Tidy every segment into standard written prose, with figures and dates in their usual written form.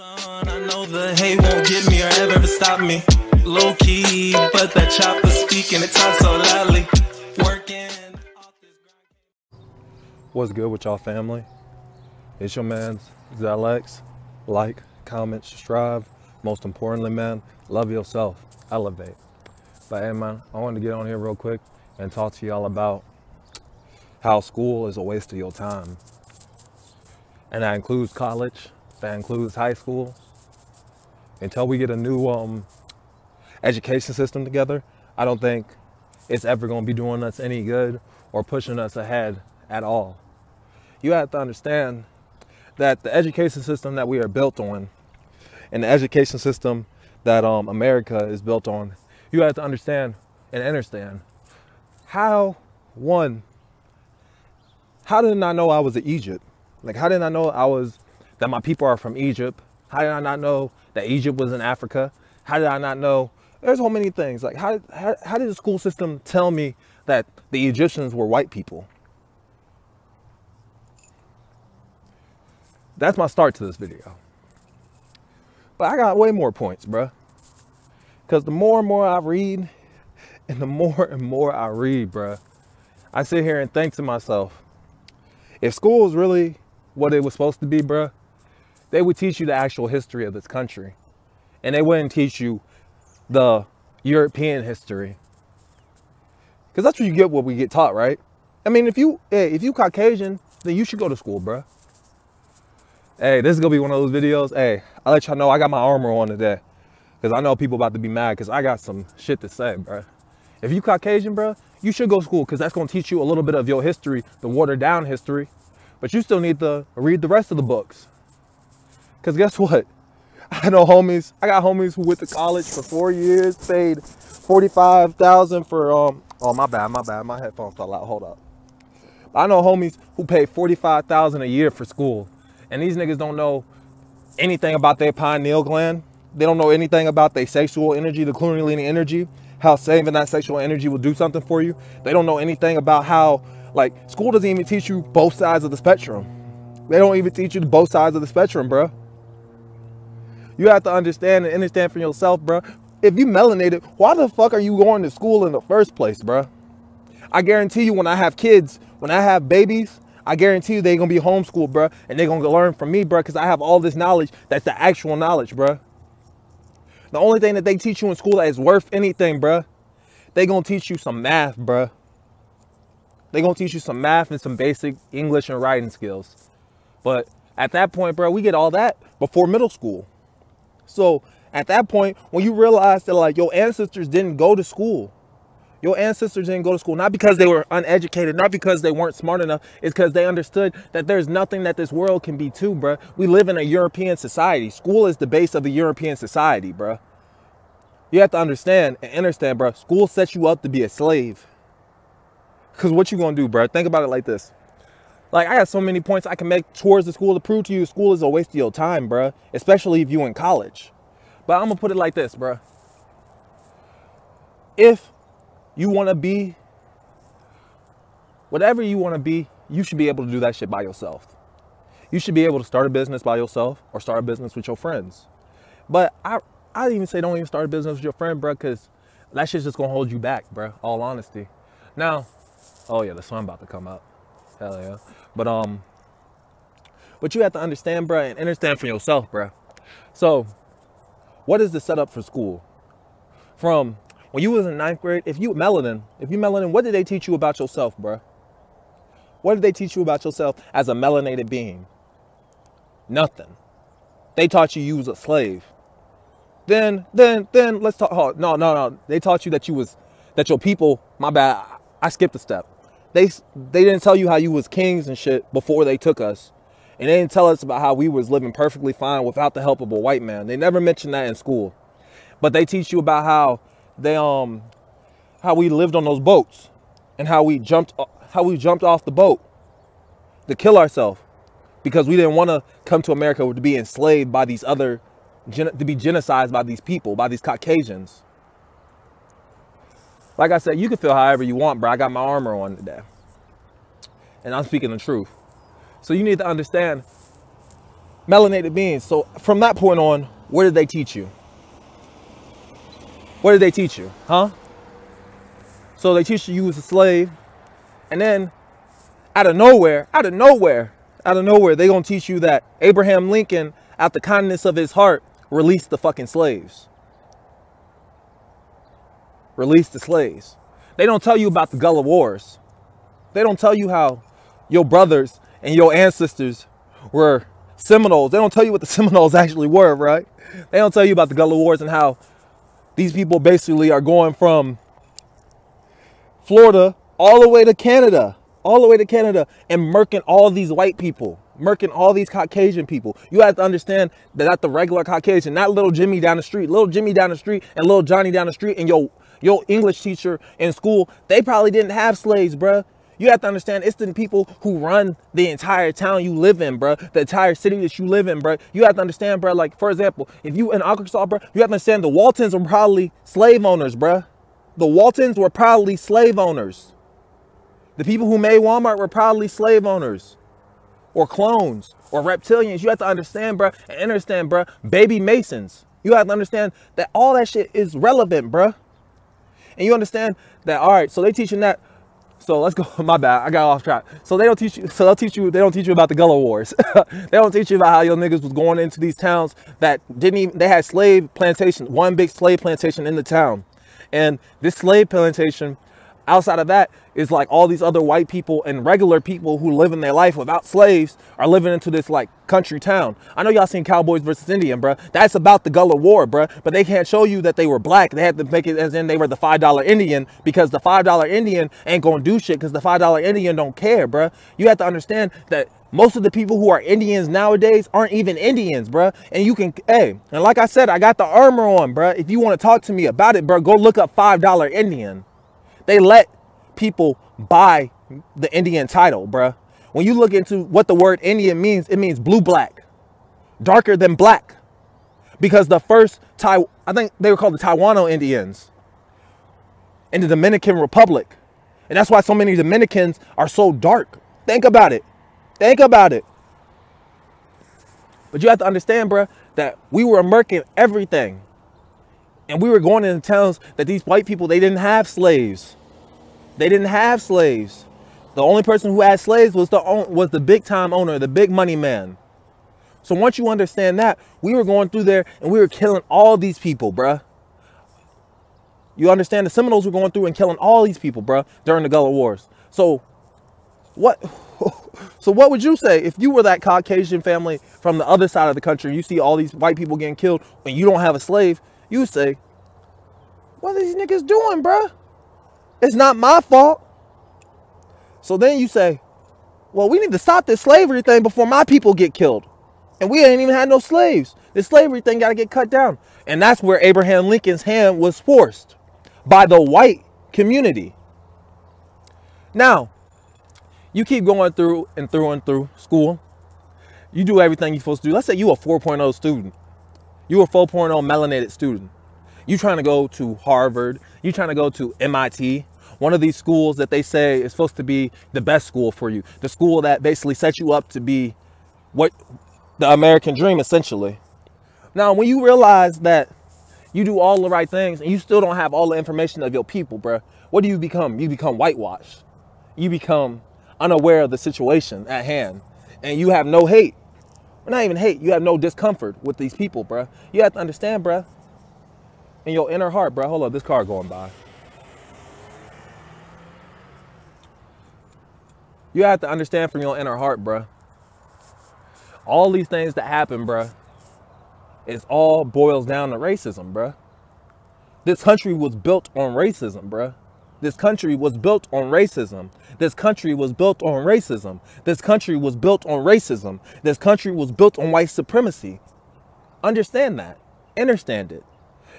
Hold on, I know the hate won't get me or ever stop me. Low key, but that chopper speaking, it talks so loudly. Working. What's good with y'all family? It's your man's ZELX. Like, comment, subscribe. Most importantly, man, love yourself. Elevate. But hey, man, I wanted to get on here real quick and talk to y'all about how school is a waste of your time. And that includes college, that includes high school. Until we get a new education system together, I don't think it's ever going to be doing us any good or pushing us ahead at all. You have to understand that the education system that we are built on and the education system that America is built on, you have to understand and understand how did I know I was in Egypt? Like, how did I know that my people are from Egypt? How did I not know that Egypt was in Africa? How did I not know? There's so many things. Like, how did the school system tell me that the Egyptians were white people? That's my start to this video. But I got way more points, bruh. Because the more and more I read, and the more and more I read, bruh, I sit here and think to myself, if school is really what it was supposed to be, bruh, they would teach you the actual history of this country. And they wouldn't teach you the European history. Because that's what you get, what we get taught, right? I mean, if you Caucasian, then you should go to school, bruh. Hey, this is going to be one of those videos. Hey, I'll let y'all know I got my armor on today. Because I know people about to be mad because I got some shit to say, bruh. If you Caucasian, bruh, you should go to school because that's going to teach you a little bit of your history, the watered down history. But you still need to read the rest of the books. Because guess what? I got homies who went to college for 4 years, paid $45,000 for, oh, my bad, my headphones fell out, hold up. I know homies who paid $45,000 a year for school. And these niggas don't know anything about their pineal gland. They don't know anything about their sexual energy, the Kundalini energy, how saving that sexual energy will do something for you. They don't know anything about how, like, school doesn't even teach you both sides of the spectrum. They don't even teach you both sides of the spectrum, bro. You have to understand and understand for yourself, bro. If you melanated, why the fuck are you going to school in the first place, bro? I guarantee you when I have kids, when I have babies, I guarantee you they're going to be homeschooled, bro. And they're going to learn from me, bro, because I have all this knowledge that's the actual knowledge, bro. The only thing that they teach you in school that is worth anything, bro, they're going to teach you some math, bro. They're going to teach you some math and some basic English and writing skills. But at that point, bro, we get all that before middle school. So at that point, when you realize that, like, your ancestors didn't go to school, not because they were uneducated, not because they weren't smart enough. It's because they understood that there's nothing that this world can be too, bro. We live in a European society. School is the base of the European society, bro. You have to understand and understand, bro. School sets you up to be a slave. Because what you going to do, bro? Think about it like this. Like, I got so many points I can make towards the school to prove to you school is a waste of your time, bro. Especially if you in college. But I'm going to put it like this, bro. If you want to be whatever you want to be, you should be able to do that shit by yourself. You should be able to start a business by yourself or start a business with your friends. But I even say don't even start a business with your friend, bro, because that shit's just going to hold you back, bro. All honesty. Now, oh yeah, the sun about to come up. Hell yeah. But you have to understand, bro, and understand for yourself, bro. So, what is the setup for school? From when you was in 9th grade, if you melanin, what did they teach you about yourself, bro? What did they teach you about yourself as a melanated being? Nothing. They taught you was a slave. Then let's talk. Oh, no. They taught you that your people. My bad. I skipped a step. They didn't tell you how you was kings and shit before they took us, and they didn't tell us about how we was living perfectly fine without the help of a white man. They never mentioned that in school, but they teach you about how we lived on those boats and how we jumped off the boat to kill ourselves because we didn't want to come to America to be enslaved by these other, to be genocided by these people, by these Caucasians. Like I said, you can feel however you want, bro. I got my armor on today. And I'm speaking the truth. So you need to understand Melanated beings. So from that point on, what did they teach you? What did they teach you? Huh? So they teach you as a slave. And then out of nowhere, they're going to teach you that Abraham Lincoln, out the kindness of his heart, released the fucking slaves. Released the slaves. They don't tell you about the Gullah Wars. They don't tell you how your brothers and your ancestors were Seminoles. They don't tell you what the Seminoles actually were, right? They don't tell you about the Gullah Wars and how these people basically are going from Florida all the way to Canada. And murking all these white people, murking all these Caucasian people. You have to understand that not the regular Caucasian, not little Jimmy down the street, and little Johnny down the street, and your English teacher in school, they probably didn't have slaves, bruh. You have to understand it's the people who run the entire town you live in, bruh. The entire city that you live in, bruh. You have to understand, bruh, like, for example, if you in Arkansas, bruh, you have to understand the Waltons were probably slave owners, bruh. The Waltons were probably slave owners. The people who made Walmart were probably slave owners or clones or reptilians. You have to understand, bruh, and understand, bruh, baby Masons. You have to understand that all that shit is relevant, bruh. And you understand that, all right, so they teaching that. So let's go, my bad, I got off track. So they don't teach you, they don't teach you about the Gullah Wars. They don't teach you about how your niggas was going into these towns that they had slave plantations, one big slave plantation in the town. And this slave plantation, outside of that, is like all these other white people and regular people who live in their life without slaves are living into this like country town. I know y'all seen Cowboys versus Indian, bruh. That's about the Gullah War, bruh. But they can't show you that they were black. They had to make it as in they were the $5 Indian, because the $5 Indian ain't gonna do shit, because the $5 Indian don't care, bruh. You have to understand that most of the people who are Indians nowadays aren't even Indians, bruh. And you can, hey, and like I said, I got the armor on, bruh. If you want to talk to me about it, bruh, go look up $5 Indian. They let people buy the Indian title, bruh. When you look into what the word Indian means, it means blue-black, darker than black. Because the first, I think they were called the Taiwano Indians in the Dominican Republic. And that's why so many Dominicans are so dark. Think about it. Think about it. But you have to understand, bruh, that we were murking everything. And we were going into towns that these white people, they didn't have slaves. They didn't have slaves. The only person who had slaves was the big time owner, the big money man. So once you understand that, we were going through there and we were killing all these people, bruh. You understand, the Seminoles were going through and killing all these people, bruh, during the Gullah Wars. So what would you say if you were that Caucasian family from the other side of the country and you see all these white people getting killed and you don't have a slave? You would say, what are these niggas doing, bruh? It's not my fault. So then you say, well, we need to stop this slavery thing before my people get killed. And we ain't even had no slaves. This slavery thing got to get cut down. And that's where Abraham Lincoln's hand was forced by the white community. Now, you keep going through and through school. You do everything you're supposed to do. Let's say you a 4.0 student. You a 4.0 melanated student. You trying to go to Harvard. You trying to go to MIT. One of these schools that they say is supposed to be the best school for you. The school that basically sets you up to be what the American dream, essentially. Now, when you realize that you do all the right things and you still don't have all the information of your people, bruh, what do you become? You become whitewashed. You become unaware of the situation at hand. And you have no hate. Well, not even hate. You have no discomfort with these people, bruh. You have to understand, bruh, in your inner heart, bruh. Hold up, this car going by. You have to understand from your inner heart, bruh. All these things that happen, bruh, it all boils down to racism, bruh. This country was built on racism, bruh. This country was built on racism. This country was built on racism. This country was built on racism. This country was built on white supremacy. Understand that. Understand it.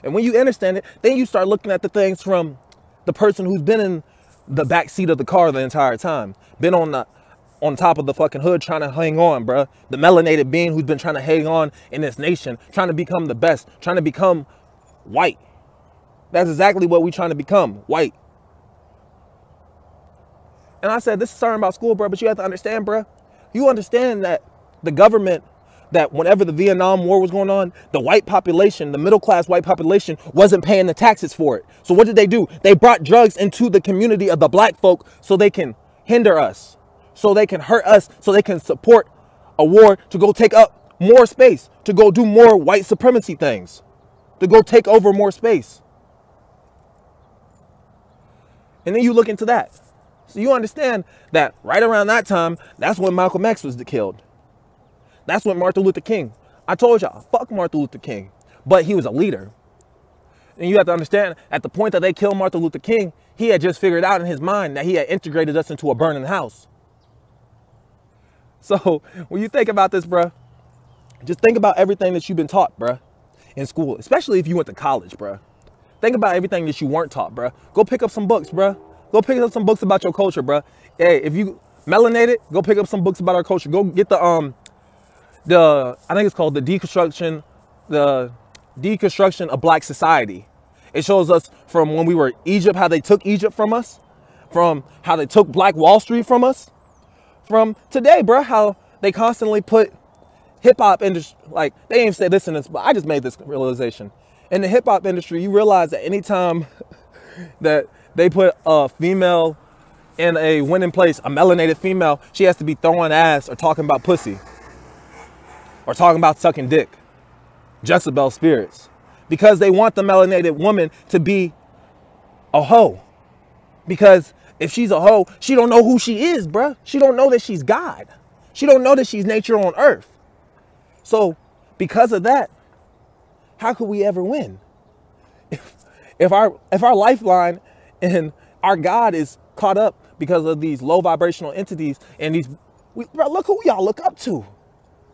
And when you understand it, then you start looking at the things from the person who's been in the back seat of the car the entire time. Been on top of the fucking hood trying to hang on, bruh. The melanated being who's been trying to hang on in this nation, trying to become the best, trying to become white. That's exactly what we're trying to become, white. And I said, this is something about school, bruh, but you have to understand, bruh. You understand that the government that whenever the Vietnam War was going on, the white population, the middle class white population, wasn't paying the taxes for it. So what did they do? They brought drugs into the community of the black folk so they can hinder us, so they can hurt us, so they can support a war to go take up more space, to go do more white supremacy things, to go take over more space. And then you look into that. So you understand that right around that time, that's when Malcolm X was killed. That's when Martin Luther King. I told y'all, fuck Martin Luther King. But he was a leader. And you have to understand, at the point that they killed Martin Luther King, he had just figured out in his mind that he had integrated us into a burning house. So when you think about this, bruh, just think about everything that you've been taught, bruh, in school, especially if you went to college, bruh. Think about everything that you weren't taught, bruh. Go pick up some books, bruh. Go pick up some books about your culture, bruh. Hey, if you melanated, go pick up some books about our culture. Go get the I think it's called the deconstruction of black society. It shows us from when we were Egypt, how they took Egypt from us, from how they took Black Wall Street from us, from today, bruh, how they constantly put hip-hop industry, like, they ain't even said this in this, but I just made this realization. In the hip-hop industry, you realize that anytime that they put a female in a winning place, a melanated female, she has to be throwing ass or talking about pussy or talking about sucking dick. Jezebel spirits. Because they want the melanated woman to be a hoe. Because if she's a hoe, she don't know who she is, bruh. She don't know that she's God. She don't know that she's nature on earth. So because of that, how could we ever win? If our lifeline and our God is caught up because of these low vibrational entities and these, bro, look who y'all look up to.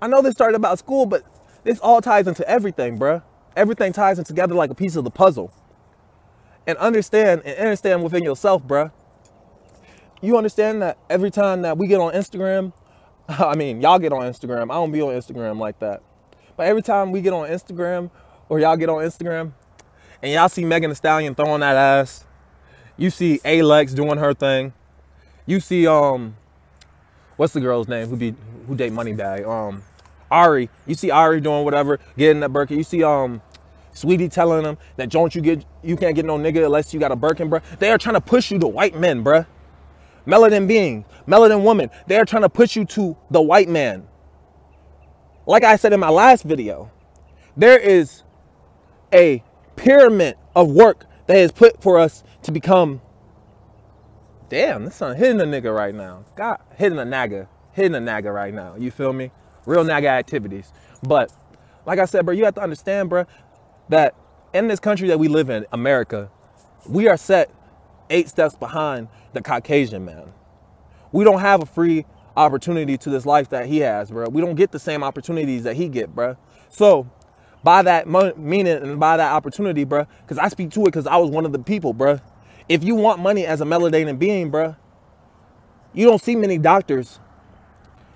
I know this started about school, but this all ties into everything, bruh. Everything ties in together like a piece of the puzzle. And understand within yourself, bruh. You understand that every time that we get on Instagram, I mean, y'all get on Instagram. I don't be on Instagram like that. But every time we get on Instagram or y'all get on Instagram and y'all see Megan Thee Stallion throwing that ass, you see ZELX doing her thing. You see, what's the girl's name who date Moneybag? Ari. You see Ari doing whatever, getting that Birkin. You see Sweetie telling them that you can't get no nigga unless you got a Birkin, bruh. They are trying to push you to white men, bruh. Melanin being, melanin woman. They are trying to push you to the white man. Like I said in my last video, there is a pyramid of work that is put for us to become. Damn, this son hitting a nigga right now. God, hitting a nagga right now. You feel me? Real nagga activities. But like I said, bro, you have to understand, bro, that in this country that we live in, America, we are set 8 steps behind the Caucasian man. We don't have a free opportunity to this life that he has, bro. We don't get the same opportunities that he get, bro. So by that meaning and by that opportunity, bro, because I speak to it because I was one of the people, bro. If you want money as a melanated being, bro, you don't see many doctors,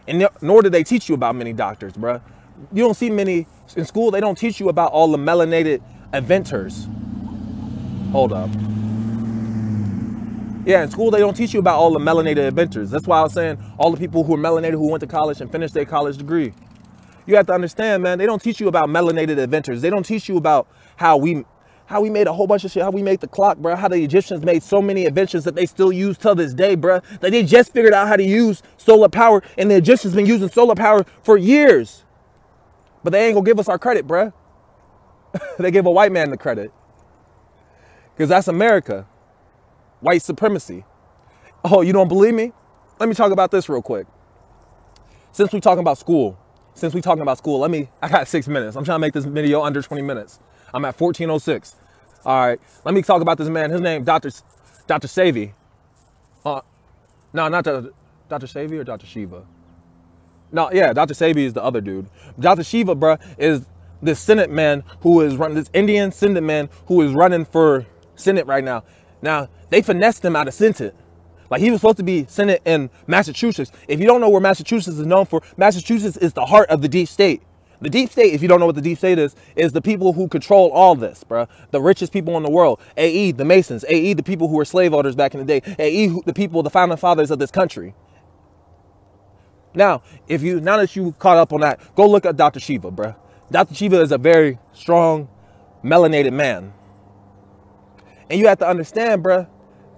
and nor do they teach you about many doctors, bro. You don't see many in school. They don't teach you about all the melanated inventors. Hold up. Yeah, in school, they don't teach you about all the melanated inventors. That's why I was saying all the people who are melanated who went to college and finished their college degree. You have to understand, man, they don't teach you about melanated inventors. They don't teach you about how we made a whole bunch of shit, how we made the clock, bro, how the Egyptians made so many inventions that they still use till this day, bro. That they just figured out how to use solar power, and the Egyptians been using solar power for years. But they ain't gonna give us our credit, bro. They give a white man the credit. Because that's America. White supremacy. Oh, you don't believe me? Let me talk about this real quick. Since we talking about school, I got 6 minutes. I'm trying to make this video under 20 minutes. I'm at 14:06. All right, let me talk about this man. His name, Dr. Savy. No, not Dr. Savy or Dr. Shiva. No, yeah, Dr. Savy is the other dude. Dr. Shiva, bro, is this Senate man who is running, this Indian Senate man who is running for Senate right now. Now, they finessed him out of Senate. Like, he was supposed to be Senate in Massachusetts. If you don't know where Massachusetts is known for, Massachusetts is the heart of the deep state. The deep state, if you don't know what the deep state is the people who control all this, bro. The richest people in the world. AE, the Masons. AE, the people who were slave owners back in the day. AE, the people, the founding fathers of this country. Now, now that you caught up on that, go look at Dr. Shiva, bruh. Dr. Shiva is a very strong, melanated man. And you have to understand, bruh,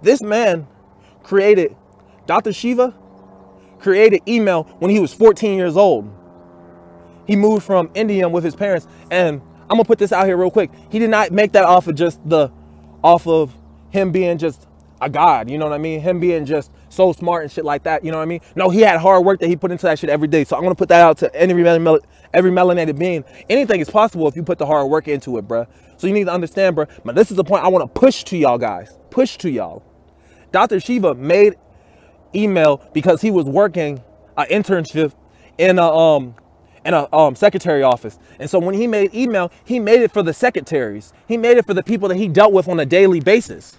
this man created, Dr. Shiva created email when he was 14 years old. He moved from India with his parents. And I'm gonna put this out here real quick. He did not make that off of him being just a god, you know what I mean? Him being just so smart and shit like that, you know what I mean? No, he had hard work that he put into that shit every day. So I'm gonna put that out to every melanated being. Anything is possible if you put the hard work into it, bruh. So you need to understand, bruh. But this is the point I want to push to y'all guys. Push to y'all. Dr. Shiva made email because he was working an internship in a secretary office. And so when he made email, he made it for the secretaries. He made it for the people that he dealt with on a daily basis.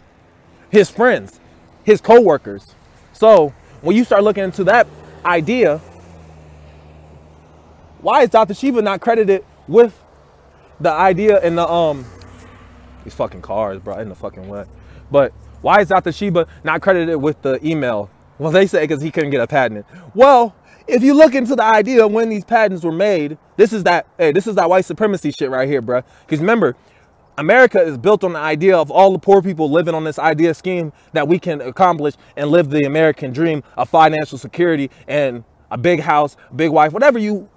His friends, his co-workers. So when you start looking into that idea, why is Dr. Shiva not credited with the idea in the these fucking cars, bro, in the fucking wet. But why is Dr. Shiva not credited with the email? Well, they say because he couldn't get a patent. Well, if you look into the idea of when these patents were made, this is that white supremacy shit right here, bro. Because remember, America is built on the idea of all the poor people living on this idea scheme that we can accomplish and live the American dream of financial security and a big house, big wife, whatever you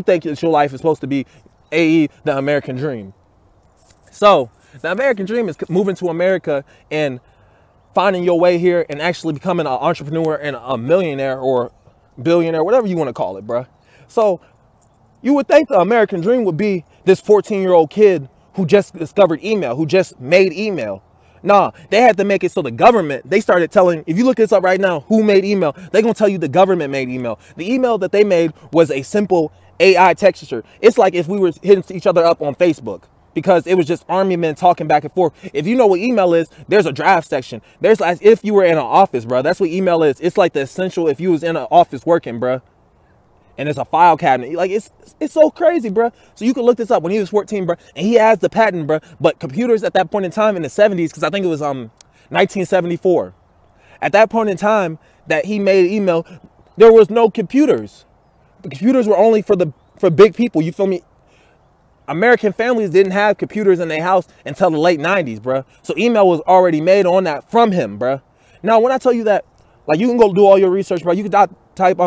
think your life is supposed to be, i.e. the American dream. So the American dream is moving to America and finding your way here and actually becoming an entrepreneur and a millionaire or billionaire, whatever you want to call it, bruh. So you would think the American dream would be this 14-year-old kid who just discovered email, who just made email. Nah, they had to make it so the government, they started telling, if you look this up right now, who made email, they're going to tell you the government made email. The email that they made was a simple AI texture. It's like if we were hitting each other up on Facebook, because it was just army men talking back and forth. If you know what email is, there's a draft section. There's like if you were in an office, bro. That's what email is. It's like the essential if you was in an office working, bro. And it's a file cabinet. Like it's so crazy, bro. So you can look this up. When he was 14, bro, and he has the patent, bro. But computers at that point in time in the 70s, because I think it was 1974. At that point in time that he made email, there was no computers. The computers were only for big people. You feel me? American families didn't have computers in their house until the late 90s, bro. So email was already made on that from him, bro. Now, when I tell you that, like, you can go do all your research, bro. You can type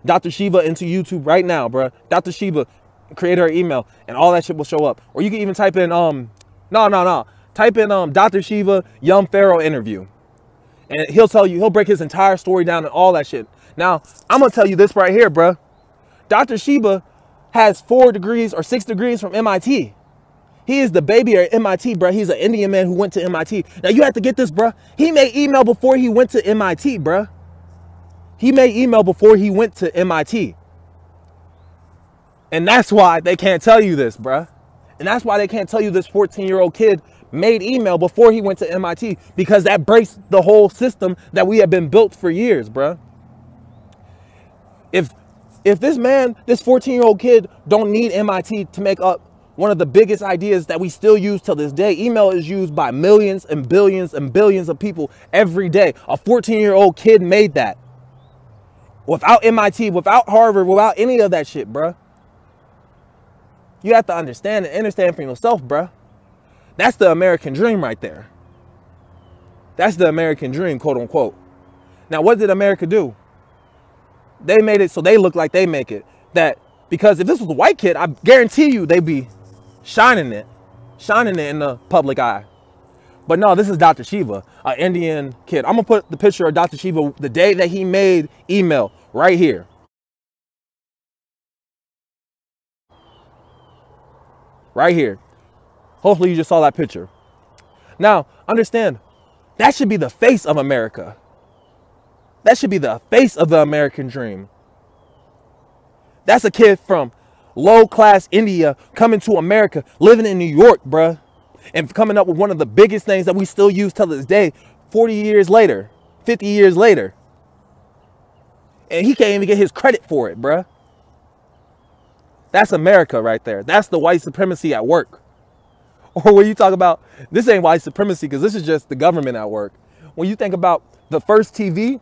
Dr. Shiva into YouTube right now, bro. Dr. Shiva, creator email, and all that shit will show up. Or you can even type in type in Dr. Shiva young Pharaoh interview, and he'll break his entire story down and all that shit. Now, I'm gonna tell you this right here, bro. Dr. Shiva has 4 degrees or 6 degrees from MIT. He is the baby at MIT, bro. He's an Indian man who went to MIT. Now, you have to get this, bro. He made email before he went to MIT, bro. He made email before he went to MIT. And that's why they can't tell you this, bro. And that's why they can't tell you this 14-year-old kid made email before he went to MIT, because that breaks the whole system that we have been built for years, bro. If this man, this 14-year-old kid, don't need MIT to make up one of the biggest ideas that we still use till this day. Email is used by millions and billions and billions of people every day. A 14-year-old kid made that. Without MIT, without Harvard, without any of that shit, bruh. You have to understand and understand for yourself, bruh. That's the American dream right there. That's the American dream, quote unquote. Now, what did America do? They made it so they look like they make it. That because if this was a white kid, I guarantee you they'd be shining it in the public eye. But no, this is Dr. Shiva, an Indian kid. I'm gonna put the picture of Dr. Shiva the day that he made email right here. Right here. Hopefully you just saw that picture. Now, understand, that should be the face of America. That should be the face of the American dream. That's a kid from low-class India coming to America, living in New York, bruh, and coming up with one of the biggest things that we still use till this day, 40 years later, 50 years later. And he can't even get his credit for it, bruh. That's America right there. That's the white supremacy at work. Or when you talk about, this ain't white supremacy because this is just the government at work. When you think about the first TV,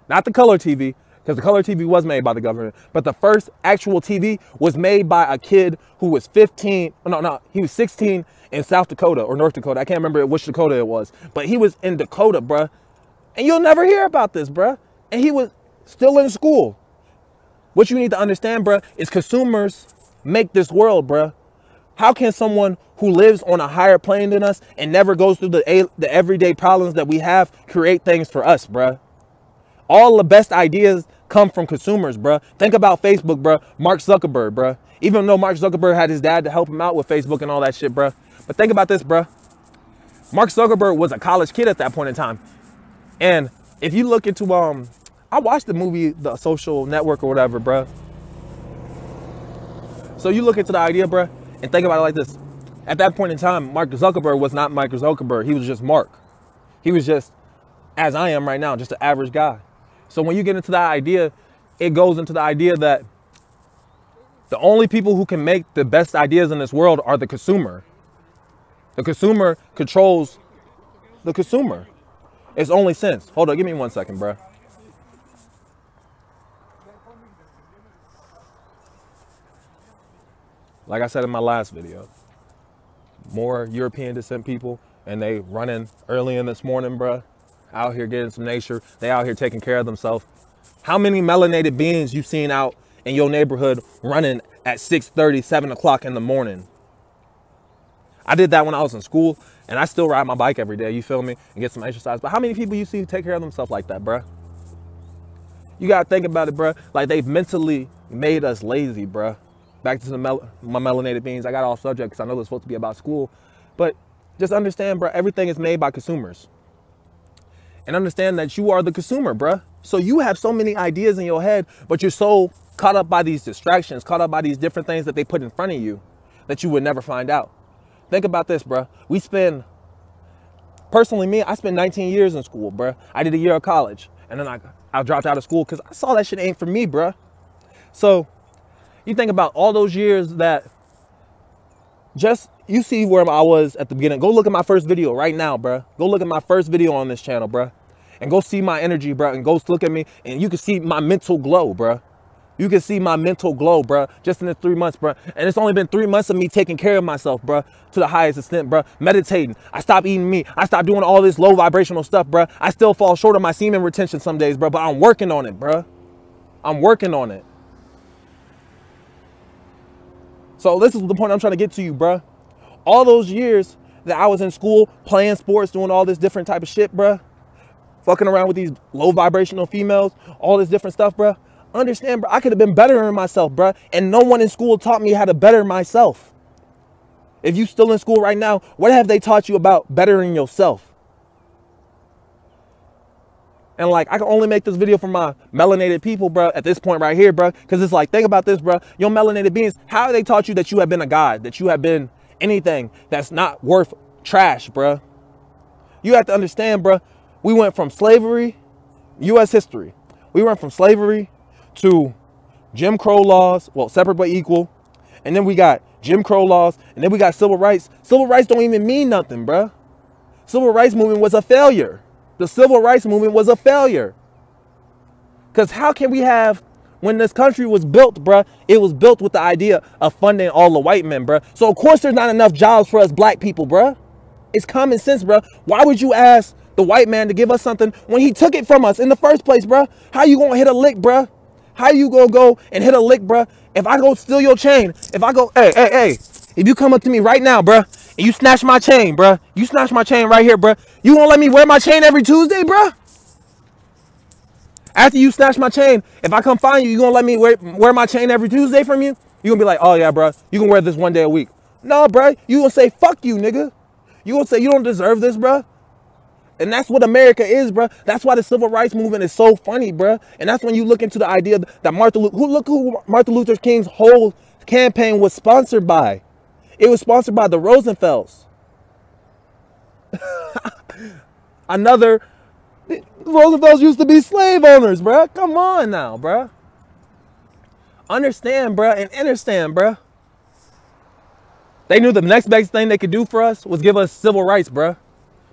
not the color TV, because the color TV was made by the government, but the first actual TV was made by a kid who was 15, he was 16 in South Dakota or North Dakota. I can't remember which Dakota it was, but he was in Dakota, bruh. And you'll never hear about this, bruh. And he was still in school. What you need to understand, bruh, is consumers make this world, bruh. How can someone who lives on a higher plane than us and never goes through the everyday problems that we have create things for us, bruh? All the best ideas come from consumers, bruh. Think about Facebook, bruh. Mark Zuckerberg, bruh. Even though Mark Zuckerberg had his dad to help him out with Facebook and all that shit, bruh. But think about this, bruh. Mark Zuckerberg was a college kid at that point in time. And if you look into, I watched the movie, The Social Network or whatever, bruh. So you look into the idea, bruh, and think about it like this. At that point in time, Mark Zuckerberg was not Mark Zuckerberg. He was just Mark. He was just, as I am right now, just an average guy. So when you get into that idea, it goes into the idea that the only people who can make the best ideas in this world are the consumer. The consumer controls the consumer. It's only sense. Hold on, give me 1 second, bro. Like I said in my last video, more European descent people, and they running early in this morning, bro. Out here getting some nature. They out here taking care of themselves. How many melanated beings you seen out in your neighborhood running at 6:30, 7 o'clock in the morning? I did that when I was in school, and I still ride my bike every day, you feel me, and get some exercise. But how many people you see who take care of themselves like that, bruh? You gotta think about it, bruh. Like, they've mentally made us lazy, bruh. Back to my melanated beings. I got off subject because I know it's supposed to be about school. But just understand, bruh, everything is made by consumers. And understand that you are the consumer, bruh. So you have so many ideas in your head, but you're so caught up by these distractions, caught up by these different things that they put in front of you that you would never find out. Think about this, bruh. Personally, me, I spent 19 years in school, bruh. I did a year of college, and then I dropped out of school because I saw that shit ain't for me, bruh. So you think about all those years that you see where I was at the beginning. Go look at my first video right now, bruh. Go look at my first video on this channel, bruh. And go see my energy, bruh. And go look at me, and you can see my mental glow, bruh. You can see my mental glow, bruh, just in the 3 months, bruh. And it's only been 3 months of me taking care of myself, bruh, to the highest extent, bruh. Meditating. I stopped eating meat. I stopped doing all this low vibrational stuff, bruh. I still fall short of my semen retention some days, bruh, but I'm working on it, bruh. I'm working on it. So this is the point I'm trying to get to you, bruh. All those years that I was in school, playing sports, doing all this different type of shit, bruh, fucking around with these low vibrational females, all this different stuff, bruh. Understand, bro, I could have been bettering myself, bro, and no one in school taught me how to better myself. If you still in school right now, what have they taught you about bettering yourself? And like, I can only make this video for my melanated people, bro, at this point right here, bro, because it's like, think about this, bro. Your melanated beings, how have they taught you that you have been a god, that you have been anything that's not worth trash, bro? You have to understand, bro, we went from slavery, U.S. history. We went from slavery to Jim Crow laws, well, separate but equal. And then we got Jim Crow laws, and then we got civil rights. Civil rights don't even mean nothing, bruh. Civil rights movement was a failure. The civil rights movement was a failure. Because how can we have, when this country was built, bruh, it was built with the idea of funding all the white men, bruh. So of course there's not enough jobs for us black people, bruh. It's common sense, bruh. Why would you ask the white man to give us something when he took it from us in the first place, bruh? How you gonna hit a lick, bruh? How you gonna go and hit a lick, bruh? If I go steal your chain, if I go, hey, if you come up to me right now, bruh, and you snatch my chain, bruh, you snatch my chain right here, bruh, you gonna let me wear my chain every Tuesday, bruh? After you snatch my chain, if I come find you, you gonna let me wear my chain every Tuesday from you? You gonna be like, oh yeah, bruh, you can wear this 1 day a week. No, bruh, you gonna say, fuck you, nigga. You gonna say, you don't deserve this, bruh. And that's what America is, bruh. That's why the civil rights movement is so funny, bruh. And that's when you look into the idea that look who Martin Luther King's whole campaign was sponsored by. It was sponsored by the Rosenfelds. Rosenfelds used to be slave owners, bruh. Come on now, bruh. Understand, bruh, and understand, bruh. They knew the next best thing they could do for us was give us civil rights, bruh.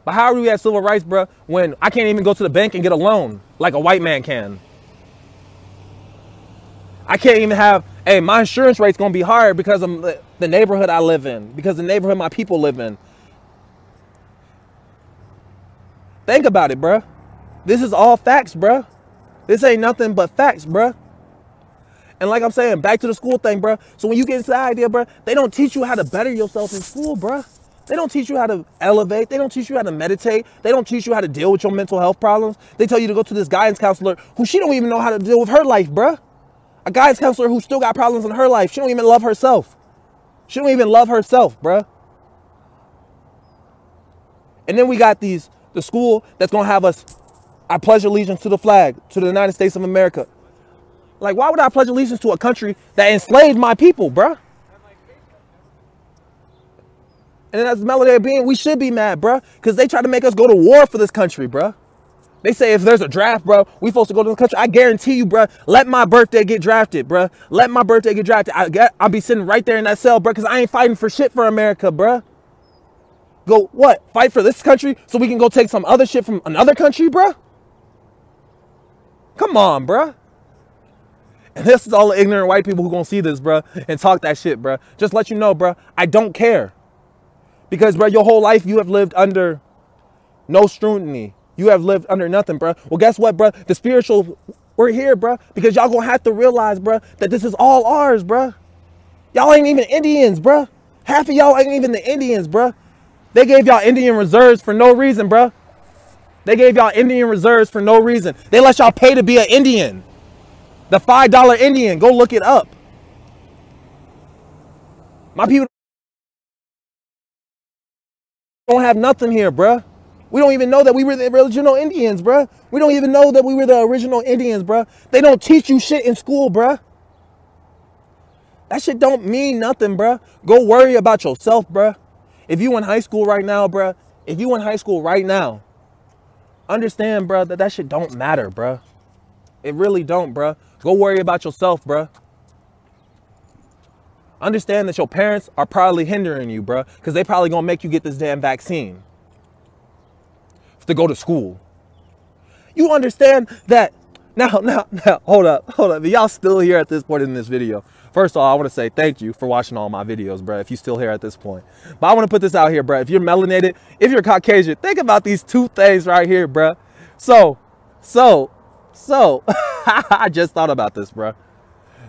But how do we have civil rights, bruh, when I can't even go to the bank and get a loan like a white man can? I can't even have, hey, my insurance rate's gonna be higher because of the neighborhood I live in, because the neighborhood my people live in. Think about it, bruh. This is all facts, bruh. This ain't nothing but facts, bruh. And like I'm saying, back to the school thing, bruh. So when you get into that idea, bruh, they don't teach you how to better yourself in school, bruh. They don't teach you how to elevate. They don't teach you how to meditate. They don't teach you how to deal with your mental health problems. They tell you to go to this guidance counselor who she don't even know how to deal with her life, bruh. A guidance counselor who still got problems in her life. She don't even love herself. She don't even love herself, bruh. And then we got the school that's going to have us, I pledge allegiance to the flag, to the United States of America. Like, why would I pledge allegiance to a country that enslaved my people, bruh? And as melanated being, we should be mad, bruh, because they try to make us go to war for this country, bruh. They say if there's a draft, bro, we supposed to go to the country. I guarantee you, bro, let my birthday get drafted, bro. Let my birthday get drafted. I'll be sitting right there in that cell, bro, because I ain't fighting for shit for America, bro. Go, what? Fight for this country so we can go take some other shit from another country, bro? Come on, bro. And this is all the ignorant white people who gonna see this, bro, and talk that shit, bro. Just let you know, bro, I don't care. Because, bro, your whole life you have lived under no scrutiny. You have lived under nothing, bro. Well, guess what, bro? The spiritual, we're here, bro, because y'all gonna have to realize, bro, that this is all ours, bro. Y'all ain't even Indians, bro. Half of y'all ain't even the Indians, bro. They gave y'all Indian reserves for no reason, bro. They gave y'all Indian reserves for no reason. They let y'all pay to be an Indian. The $5 Indian, go look it up. My people don't have nothing here, bro. We don't even know that we were the original Indians, bruh. We don't even know that we were the original Indians, bruh. They don't teach you shit in school, bruh. That shit don't mean nothing, bruh. Go worry about yourself, bruh. If you in high school right now, bruh, if you in high school right now, understand, bruh, that shit don't matter, bruh. It really don't, bruh. Go worry about yourself, bruh. Understand that your parents are probably hindering you, bruh, because they probably gonna make you get this damn vaccine to go to school. You understand that now, hold up. Y'all still here at this point in this video. First of all, I want to say thank you for watching all my videos, bro, if you're still here at this point. But I want to put this out here, bro. If you're melanated, if you're Caucasian, think about these two things right here, bro. So, I just thought about this, bro.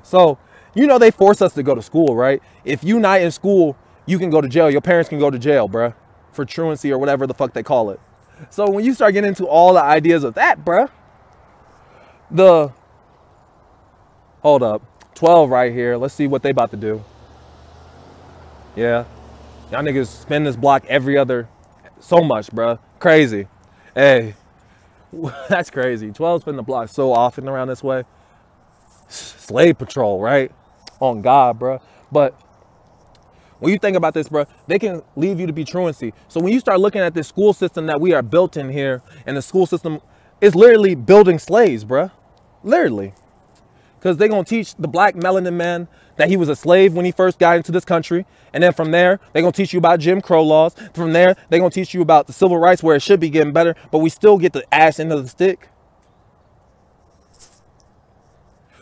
So, you know they force us to go to school, right? If you're not in school, you can go to jail. Your parents can go to jail, bro, for truancy or whatever the fuck they call it. So when you start getting into all the ideas of that, bruh, hold up, 12 right here. Let's see what they about to do. Yeah, y'all niggas spin this block every other, so much, bruh. Crazy. Hey, that's crazy. 12 spin the block so often around this way. Slave patrol, right? On God, bruh. But when you think about this, bro, they can leave you to be truancy. So when you start looking at this school system that we are built in here, and the school system is literally building slaves, bro. Literally. Because they're going to teach the black melanin man that he was a slave when he first got into this country. And then from there, they're going to teach you about Jim Crow laws. From there, they're going to teach you about the civil rights where it should be getting better, but we still get the ass end of the stick.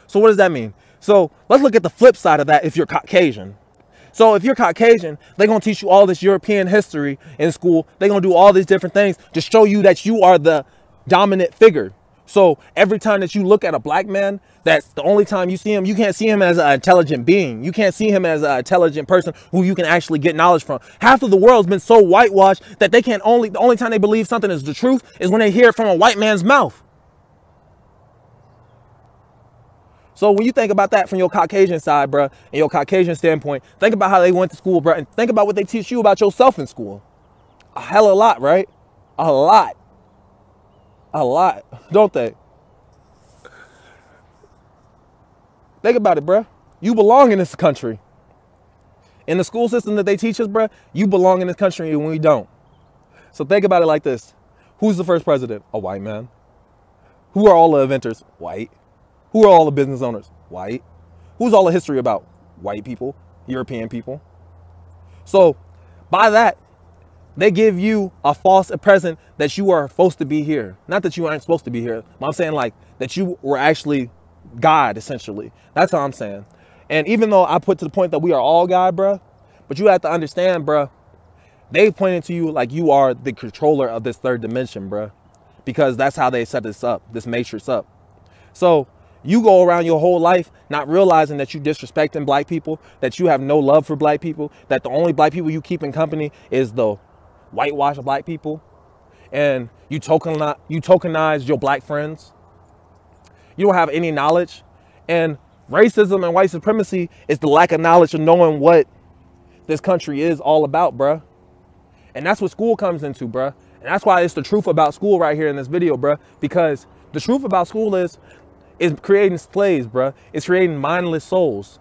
So what does that mean? So let's look at the flip side of that if you're Caucasian. So if you're Caucasian, they're going to teach you all this European history in school. They're going to do all these different things to show you that you are the dominant figure. So every time that you look at a black man, that's the only time you see him, you can't see him as an intelligent being. You can't see him as an intelligent person who you can actually get knowledge from. Half of the world's been so whitewashed that they can't the only time they believe something is the truth is when they hear it from a white man's mouth. So when you think about that from your Caucasian side, bro, and your Caucasian standpoint, think about how they went to school, bro, and think about what they teach you about yourself in school. A hell of a lot, right? A lot. A lot, don't they? Think about it, bro. You belong in this country. In the school system that they teach us, bro, you belong in this country and we don't. So think about it like this. Who's the first president? A white man. Who are all the inventors? White. Who are all the business owners? White. Who's all the history about? White people, European people. So by that, they give you a false present that you are supposed to be here. Not that you aren't supposed to be here. I'm saying like that you were actually God, essentially. That's how I'm saying. And even though I put to the point that we are all God, bruh, but you have to understand, bruh, they pointed to you like you are the controller of this third dimension, bruh, because that's how they set this up, this matrix up. So you go around your whole life not realizing that you disrespecting black people, that you have no love for black people, that the only black people you keep in company is the whitewashed black people, and you tokenize your black friends. You don't have any knowledge. And racism and white supremacy is the lack of knowledge of knowing what this country is all about, bruh. And that's what school comes into, bruh. And that's why it's the truth about school right here in this video, bruh. Because the truth about school is creating slaves, bruh. It's creating mindless souls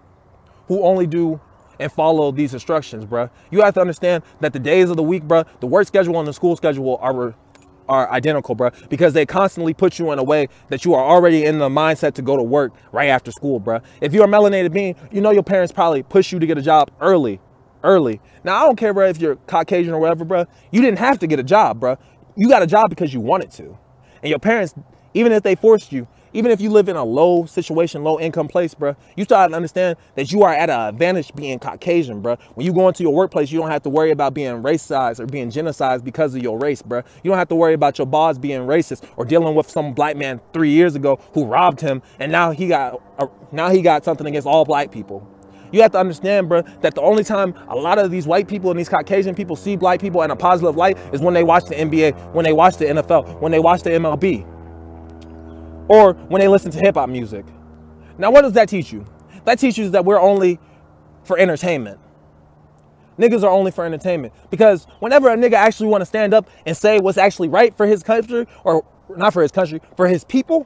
who only do and follow these instructions, bruh. You have to understand that the days of the week, bruh, the work schedule and the school schedule are identical, bruh, because they constantly put you in a way that you are already in the mindset to go to work right after school, bruh. If you're a melanated being, you know your parents probably push you to get a job early. Now, I don't care, bruh, if you're Caucasian or whatever, bruh. You didn't have to get a job, bruh. You got a job because you wanted to. And your parents, even if they forced you, even if you live in a low situation, low income place, bruh, you start to understand that you are at an advantage being Caucasian, bruh. When you go into your workplace, you don't have to worry about being racialized or being genocided because of your race, bruh. You don't have to worry about your boss being racist or dealing with some black man 3 years ago who robbed him, and now he got something against all black people. You have to understand, bro, that the only time a lot of these white people and these Caucasian people see black people in a positive light is when they watch the NBA, when they watch the NFL, when they watch the MLB, or when they listen to hip hop music. Now, what does that teach you? That teaches you that we're only for entertainment. Niggas are only for entertainment. Because whenever a nigga actually want to stand up and say what's actually right for his country, or not for his country, for his people,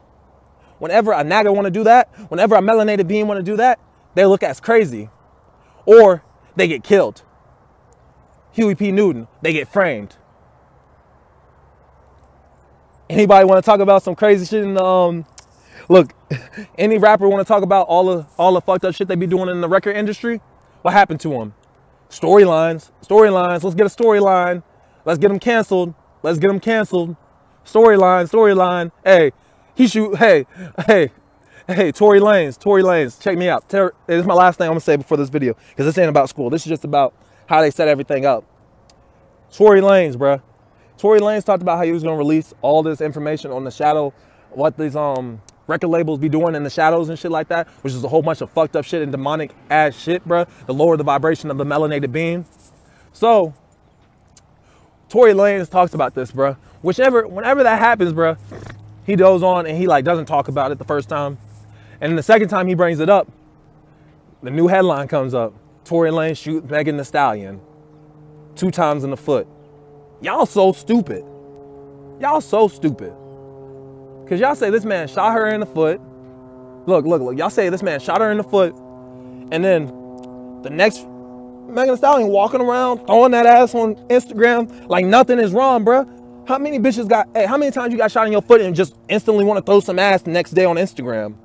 whenever a nigga want to do that, whenever a melanated being want to do that, they look as crazy, or they get killed. Huey P. Newton, they get framed. Anybody want to talk about some crazy shit in the, look, any rapper want to talk about all the fucked up shit they be doing in the record industry? What happened to them? Storylines. Let's get a storyline. Let's get them canceled. Storyline. Hey, Tory Lanez, check me out. This is my last thing I'm gonna say before this video, because this ain't about school. This is just about how they set everything up. Tory Lanez, bruh. Tory Lanez talked about how he was gonna release all this information on the shadow, what these record labels be doing in the shadows and shit like that, which is a whole bunch of fucked up shit and demonic ass shit, bruh, to lower the vibration of the melanated being. So, Tory Lanez talks about this, bruh. Whenever that happens, bruh, he goes on and he doesn't talk about it the first time. And the second time he brings it up, the new headline comes up. Tory Lanez shoots Megan Thee Stallion 2 times in the foot. Y'all so stupid. Because y'all say this man shot her in the foot. Look. Y'all say this man shot her in the foot. And then the next Megan Thee Stallion walking around, throwing that ass on Instagram like nothing is wrong, bruh. How many times you got shot in your foot and just instantly want to throw some ass the next day on Instagram?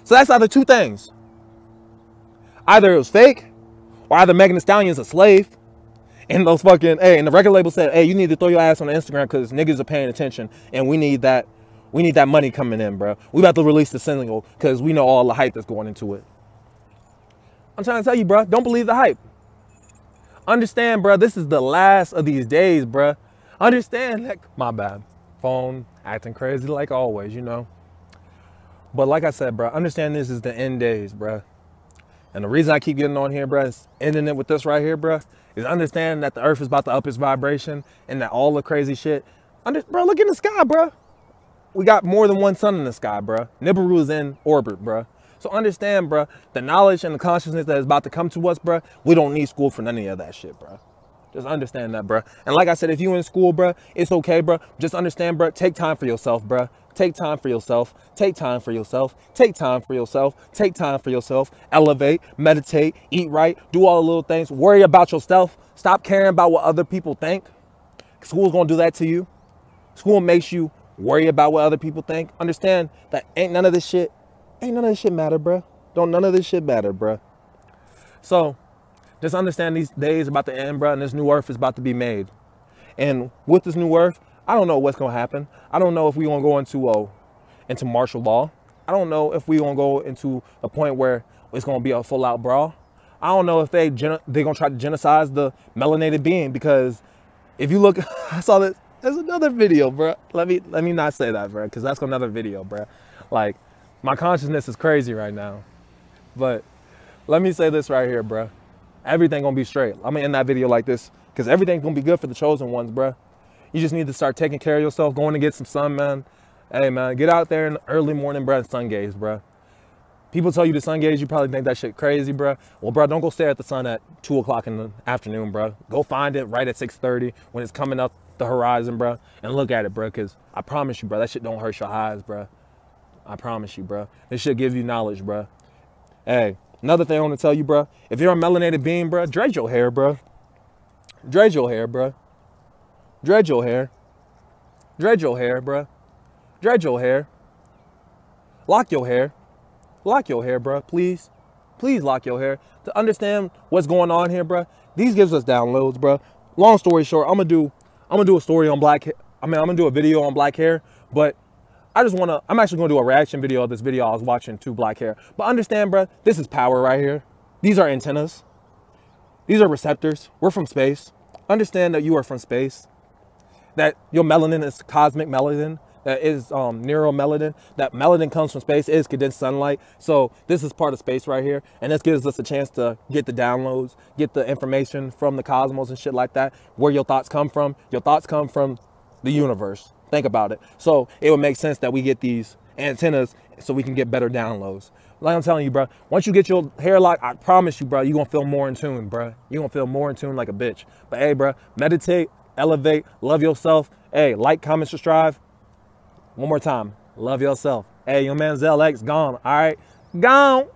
So that's either 2 things. Either it was fake, or either Megan Thee Stallion's a slave. And those fucking, and the record label said, hey, you need to throw your ass on Instagram because niggas are paying attention and we need that money coming in, bro. We about to release the single because we know all the hype that's going into it. I'm trying to tell you, bro, don't believe the hype. Understand, bro, this is the last of these days, bro. Understand, my bad. Phone acting crazy like always, you know. But like I said, bro, understand this is the end days, bro. And the reason I keep getting on here, bro, is ending it with this right here, bro, is understand that the earth is about to up its vibration and that all the crazy shit. Bro, look in the sky, bro. We got more than one sun in the sky, bro. Nibiru is in orbit, bro. So understand, bro, the knowledge and the consciousness that is about to come to us, bro, we don't need school for none of that shit, bro. Just understand that, bro. And like I said, if you in school, bro, it's okay, bro. Just understand, bro, take time for yourself, bro. Take time for yourself. Elevate, meditate, eat right, do all the little things. Worry about yourself. Stop caring about what other people think. School's gonna do that to you. School makes you worry about what other people think. Understand that ain't none of this shit matter, bro. Don't none of this shit matter, bro. So, just understand these days about to end, bro, and this new earth is about to be made. And with this new earth, I don't know what's gonna happen. I don't know if we're gonna go into martial law. I don't know if we gonna go into a point where it's gonna be a full out brawl. I don't know if they gonna try to genocide the melanated being, because if you look, I saw this. There's another video, bro. Let me not say that, bro, because that's another video, bro. Like, my consciousness is crazy right now. But let me say this right here, bro. Everything gonna be straight. I'm gonna end that video like this, because everything's gonna be good for the chosen ones, bro. You just need to start taking care of yourself, going to get some sun, man. Hey, man, get out there in the early morning, bro, and sun gaze, bro. People tell you to sun gaze, you probably think that shit crazy, bro. Well, bro, don't go stare at the sun at 2 o'clock in the afternoon, bro. Go find it right at 6:30 when it's coming up the horizon, bro, and look at it, bro, because I promise you, bro, that shit don't hurt your eyes, bro. I promise you, bro. This shit gives you knowledge, bro. Hey, another thing I want to tell you, bro, if you're a melanated being, bro, dread your hair, bro. Dread your hair, bro. Dread your hair. Dread your hair, bro. Dread your hair. Lock your hair. Lock your hair, bro. Please. Please lock your hair. To understand what's going on here, bro, these gives us downloads, bro. Long story short, I'm gonna do a story on black hair. I'm gonna do a video on black hair, but I'm actually gonna do a reaction video of this video I was watching to black hair. But understand, bro, this is power right here. These are antennas. These are receptors. We're from space. Understand that you are from space. That your melanin is cosmic melanin. That is neuromelanin. That melanin comes from space, is condensed sunlight. So this is part of space right here. And this gives us a chance to get the downloads, get the information from the cosmos and shit like that. Where your thoughts come from. Your thoughts come from the universe. Think about it. So it would make sense that we get these antennas so we can get better downloads. Like I'm telling you, bro, once you get your hair locked, I promise you, bro, you're going to feel more in tune, bro. You're going to feel more in tune like a bitch. But hey, bro, meditate, elevate, love yourself. Hey, like, comment, subscribe. One more time, love yourself. Hey, your man ZELX gone, all right? Gone.